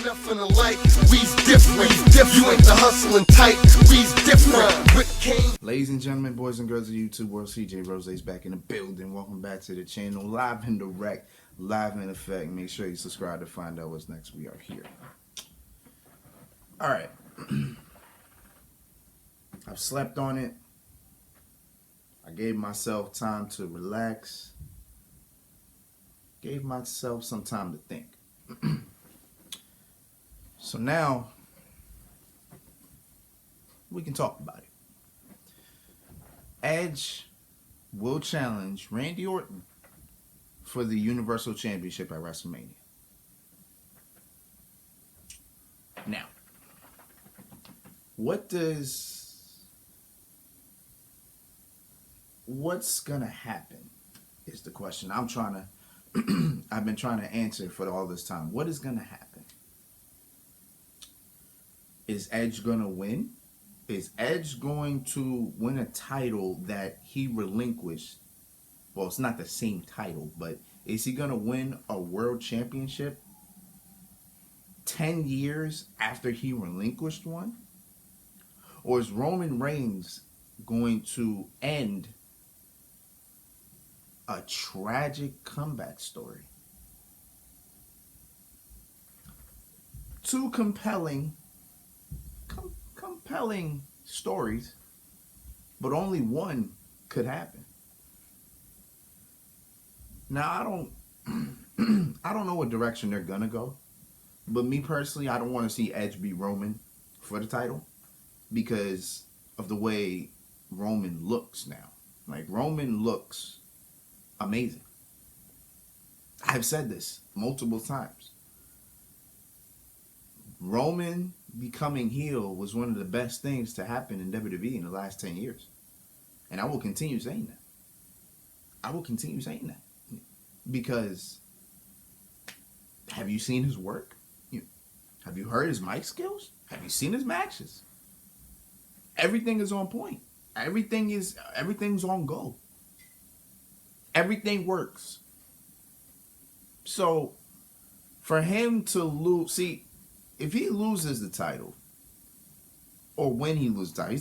nothing alike. We's different. You ain't the hustling type. We's different. Rick Kane. Ladies and gentlemen, boys and girls of YouTube world, CJ Rose's back in the building. Welcome back to the channel, live and direct, live in effect. Make sure you subscribe to find out what's next. We are here. All right. I've slept on it. I gave myself time to relax. Gave myself some time to think. So now we can talk about it. Edge will challenge Randy Orton for the Universal Championship at Wrestlemania. Now, what's gonna happen is the question I've been trying to answer for all this time. What is gonna happen? Is Edge gonna win? Is Edge going to win a title that he relinquished? Well, it's not the same title, but is he gonna win a world championship 10 years after he relinquished one? Or is Roman Reigns going to end a tragic comeback story? Two compelling stories, but only one could happen. Now, I don't know what direction they're gonna go, but me personally, I don't want to see Edge beat Roman for the title because of the way Roman looks now. Like, Roman looks amazing. I've said this multiple times. Roman becoming heel was one of the best things to happen in WWE in the last 10 years. And I will continue saying that. Because have you seen his work? Have you heard his mic skills? Have you seen his matches? Everything is on point. Everything's on go. Everything works. So for him to lose, see, if he loses the title, or when he loses the title,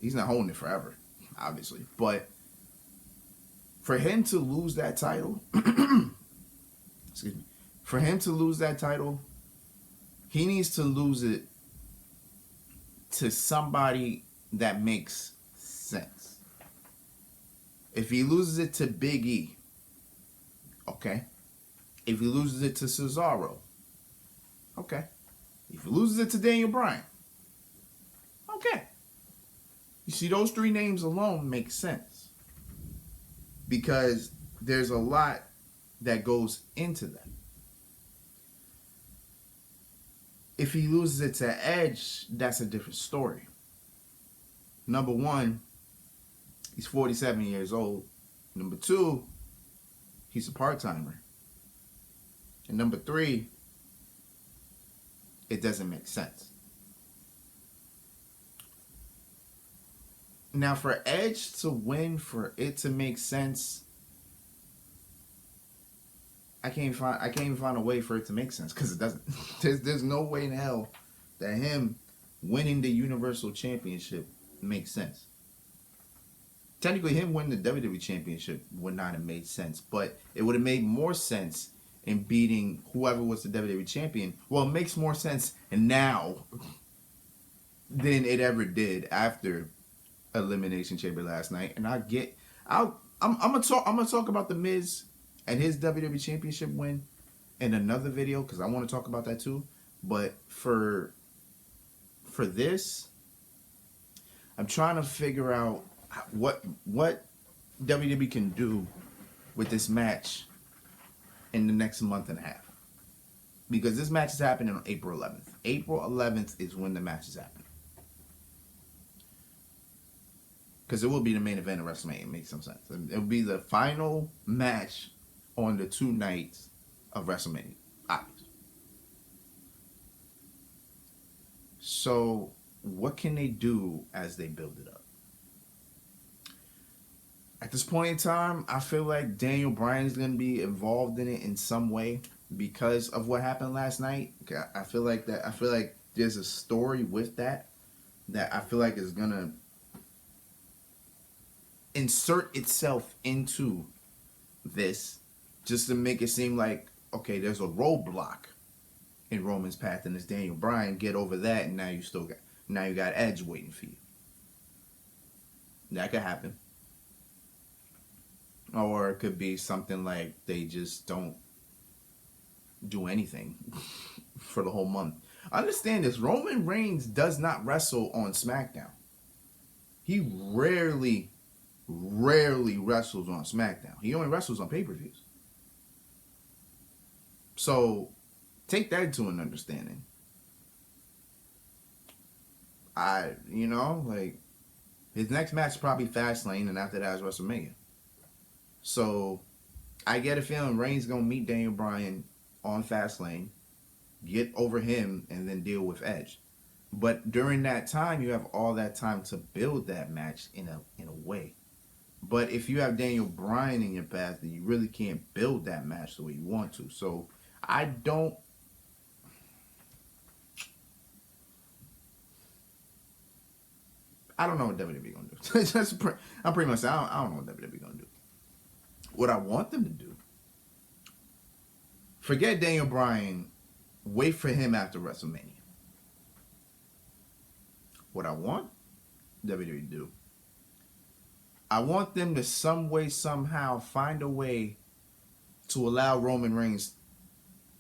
he's not holding it forever, obviously. But for him to lose that title, excuse me, for him to lose that title, he needs to lose it to somebody that makes sense. If he loses it to Big E, okay. If he loses it to Cesaro, okay. If he loses it to Daniel Bryan, okay. You see, those three names alone make sense because there's a lot that goes into them. If he loses it to Edge, that's a different story. Number one, he's 47 years old. Number two, he's a part-timer. And number three, it doesn't make sense. Now, for Edge to win, for it to make sense, I can't even find a way for it to make sense because it doesn't. There's no way in hell that him winning the Universal Championship makes sense. Technically, him winning the WWE Championship would not have made sense, but it would have made more sense in beating whoever was the WWE Champion. Well, it makes more sense now than it ever did after Elimination Chamber last night. And I'm gonna talk about the Miz and his WWE Championship win in another video because I want to talk about that too. But for this, I'm trying to figure out what WWE can do with this match in the next month and a half. Because this match is happening on April 11th. April 11th is when the match is happening. Because it will be the main event of WrestleMania. It makes some sense. It will be the final match on the 2 nights of WrestleMania. Obviously. So, what can they do as they build it up? At this point in time, I feel like Daniel Bryan is going to be involved in it in some way. because of what happened last night. I feel like that. I feel like there's a story with that I feel like is gonna insert itself into this, just to make it seem like, okay, there's a roadblock in Roman's path, and it's Daniel Bryan. Get over that, and now you got Edge waiting for you. That could happen. Or it could be something like they just don't do anything for the whole month. Understand this: Roman Reigns does not wrestle on SmackDown. He rarely wrestles on SmackDown. He only wrestles on pay-per-views. So take that into an understanding. Like, his next match is probably Fastlane, and after that is WrestleMania. So I get a feeling Reigns gonna meet Daniel Bryan on Fastlane, get over him, and then deal with Edge. But during that time, you have all that time to build that match in a way. But if you have Daniel Bryan in your path, then you really can't build that match the way you want to. So I don't know what WWE gonna do. I'm pretty much saying I don't know what WWE gonna do. What I want them to do, forget Daniel Bryan, wait for him after WrestleMania. What I want WWE to do, I want them to some way, somehow find a way to allow Roman Reigns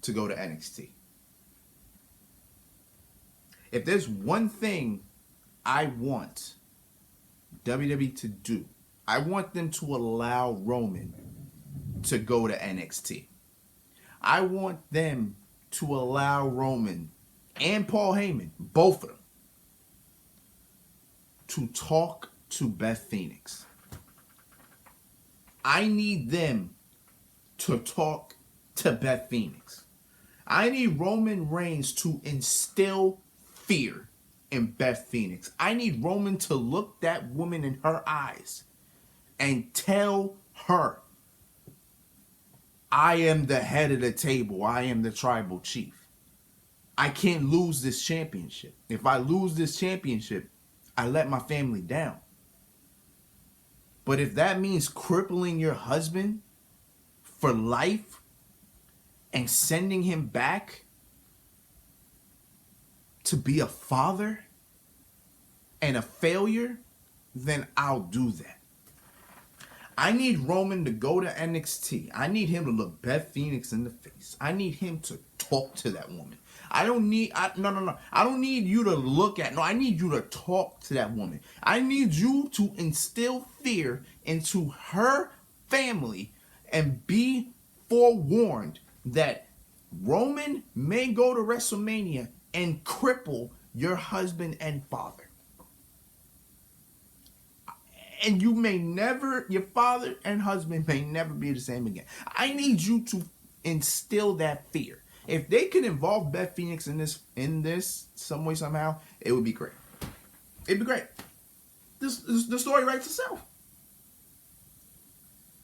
to go to NXT. If there's one thing I want WWE to do, I want them to allow Roman to go to NXT. I want them to allow Roman and Paul Heyman, both of them, to talk to Beth Phoenix. I need them to talk to Beth Phoenix. I need Roman Reigns to instill fear in Beth Phoenix. I need Roman to look that woman in her eyes and tell her, I am the head of the table. I am the tribal chief. I can't lose this championship. If I lose this championship, I let my family down. But if that means crippling your husband for life and sending him back to be a father and a failure, then I'll do that. I need Roman to go to NXT. I need him to look Beth Phoenix in the face. I need him to talk to that woman. I don't need you to look at. No, I need you to talk to that woman. I need you to instill fear into her family and be forewarned that Roman may go to WrestleMania and cripple your husband and father. And you may never, your father and husband may never be the same again. I need you to instill that fear. If they could involve Beth Phoenix in this some way, somehow, it would be great. It'd be great. The story writes itself.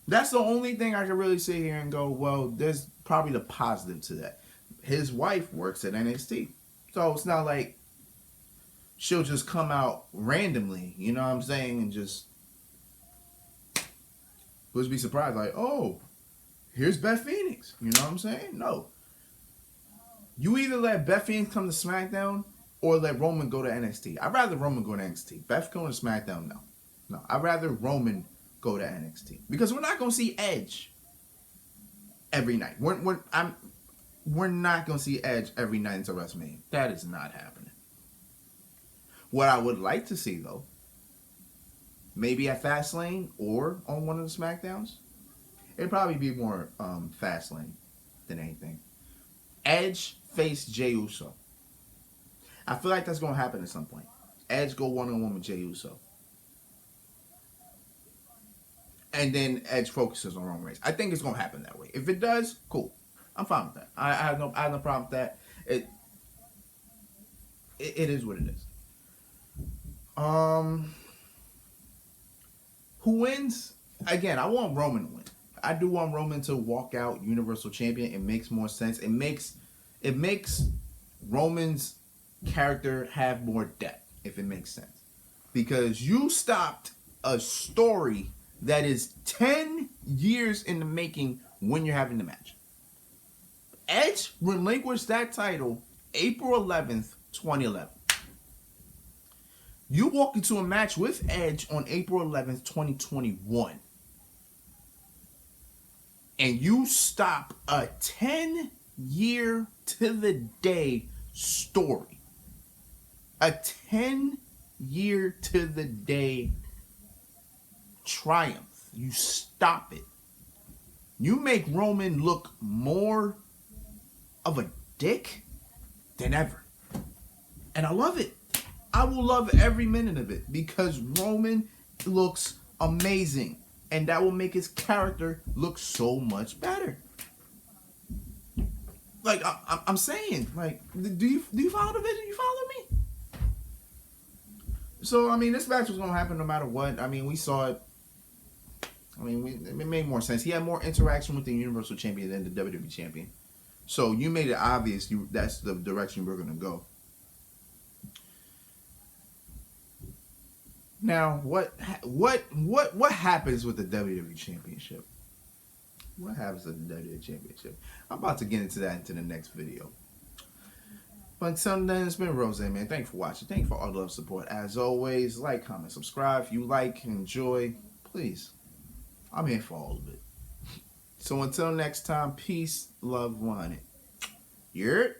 That's the only thing I can really sit here and go, well, there's probably the positive to that. His wife works at NXT. So it's not like she'll just come out randomly, you know what I'm saying, and just be surprised, like, oh, here's Beth Phoenix. You know what I'm saying? No. You either let Beth Phoenix come to SmackDown or let Roman go to NXT. I'd rather Roman go to NXT. Beth going to SmackDown, no. No, I'd rather Roman go to NXT. Because we're not going to see Edge every night. We're not going to see Edge every night until WrestleMania. That is not happening. What I would like to see, though, maybe at Fastlane or on one of the SmackDowns, it'd probably be more Fastlane than anything. Edge face Jey Uso. I feel like that's going to happen at some point. Edge go one-on-one with Jey Uso. And then Edge focuses on Roman Reigns. I think it's going to happen that way. If it does, cool. I'm fine with that. I have no problem with that. It is what it is. Who wins? Again, I want Roman to win. I do want Roman to walk out Universal Champion. It makes more sense. It makes Roman's character have more depth, if it makes sense. Because you stopped a story that is 10 years in the making when you're having the match. Edge relinquished that title April 11th, 2011. You walk into a match with Edge on April 11th, 2021. And you stop a 10-year to the day story. A 10-year to the day triumph. You stop it. You make Roman look more of a dick than ever. And I love it. I will love every minute of it because Roman looks amazing. And that will make his character look so much better. Like, I'm saying, like, do you follow the vision? You follow me? So, I mean, this match was going to happen no matter what. I mean, we saw it. I mean, it made more sense. He had more interaction with the Universal Champion than the WWE Champion. So, you made it obvious that's the direction we're going to go. Now, what happens with the WWE Championship? What happens with the WWE Championship? I'm about to get into that into the next video. But until then, it's been Rose, man. Thanks for watching. Thanks for all the love, support. As always, like, comment, subscribe. If you like, enjoy, please. I'm here for all of it. So until next time, peace, love, 100. You're